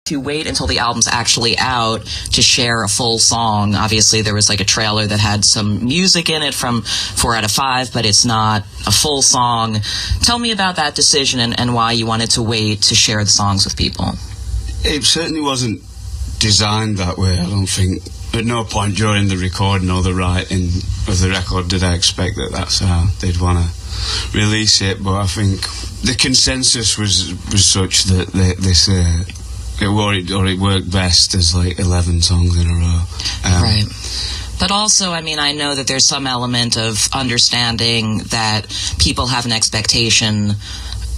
to wait until the album's actually out to share a full song. Obviously, there was like a trailer that had some music in it from 4 out of 5, but it's not a full song. Tell me about that decision and why you wanted to wait to share the songs with people. It certainly wasn't designed that way, I don't think. At no point during the recording or the writing of the record did I expect that that's how they'd want to release it, but I think the consensus was such that it worked best as like 11 songs in a row. Right. But also, I mean, I know that there's some element of understanding that people have an expectation,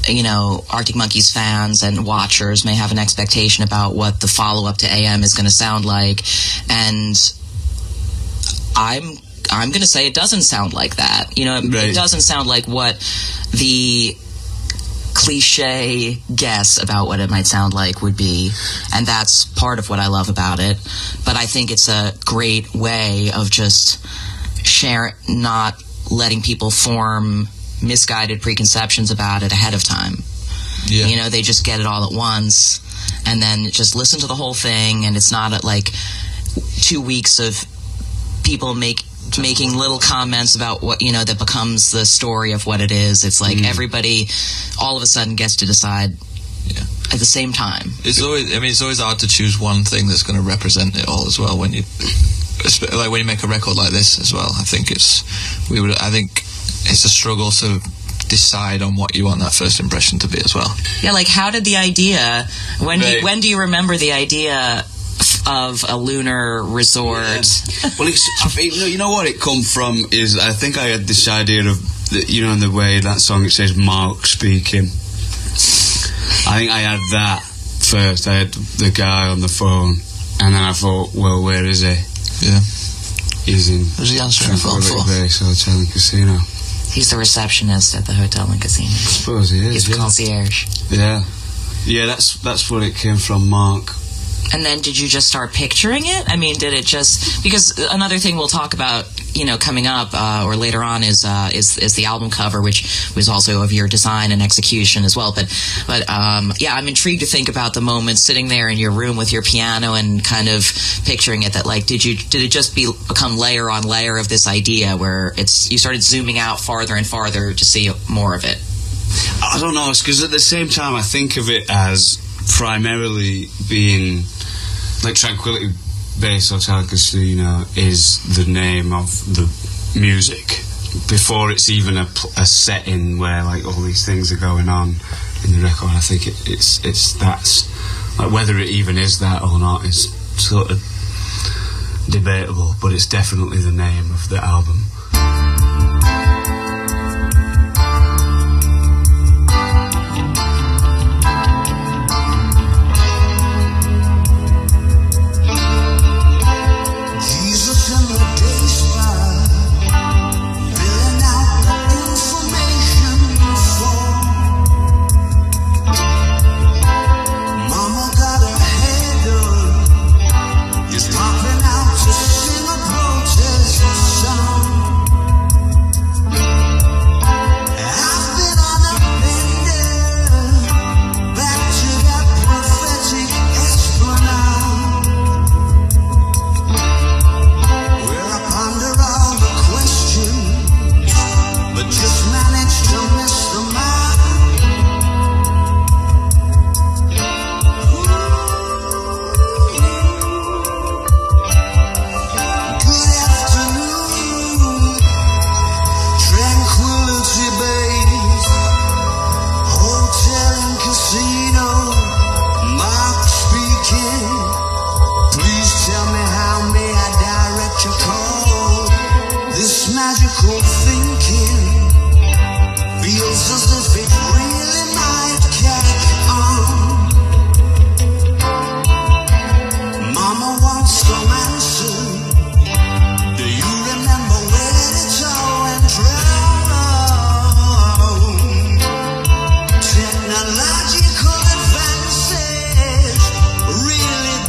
you know, Arctic Monkeys fans and watchers may have an expectation about what the follow-up to AM is going to sound like, and I'm going to say it doesn't sound like that. You know, it doesn't sound like what the cliche guess about what it might sound like would be, and that's part of what I love about it. But I think it's a great way of just not letting people form misguided preconceptions about it ahead of time. Yeah. You know, they just get it all at once and then just listen to the whole thing, and it's not like 2 weeks of people making little comments about what, you know, that becomes the story of what it is. It's like everybody all of a sudden gets to decide at the same time. It's always hard to choose one thing that's going to represent it all as well when you make a record like this as well. I think it's a struggle to decide on what you want that first impression to be as well. Yeah, like how did the idea, when do you remember the idea of a lunar resort? Yeah. Well, you know what it come from is, I think I had this idea of, you know, in the way that song it says Mark speaking. I think I had that first. I had the guy on the phone, and then I thought, well, where is he? Yeah. He's in Who's he answering the phone for? Base Hotel and Casino. He's the receptionist at the hotel and casino. I suppose he is. He's the concierge. Yeah. Yeah, that's where it came from, Mark. And then did you just start picturing it? I mean, did it just... Because another thing we'll talk about, you know, coming up or later on is the album cover, which was also of your design and execution as well. But yeah, I'm intrigued to think about the moment sitting there in your room with your piano and kind of picturing it. That like, did it just become layer on layer of this idea where you started zooming out farther and farther to see more of it? I don't know. It's because at the same time I think of it as primarily being like Tranquility Base Hotel Casino is the name of the music before it's even a setting where like all these things are going on in the record. I think it's that's like, whether it even is that or not is sort of debatable, but it's definitely the name of the album. Technological advances really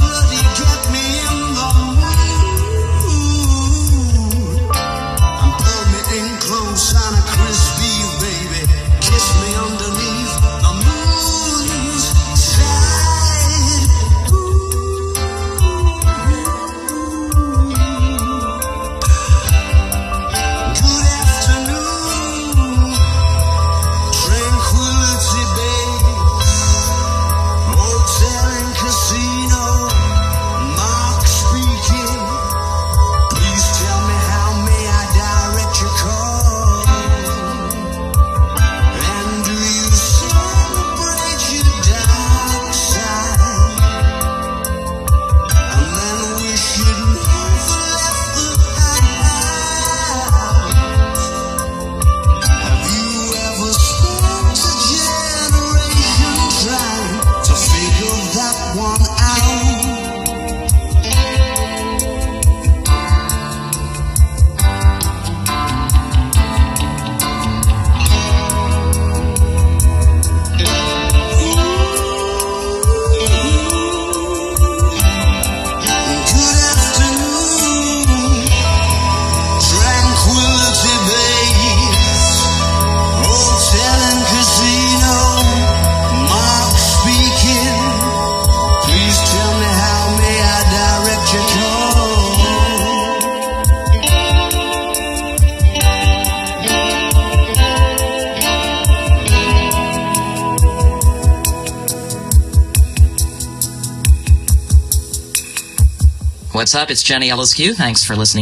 what's up? It's Jenny LSQ. Thanks for listening.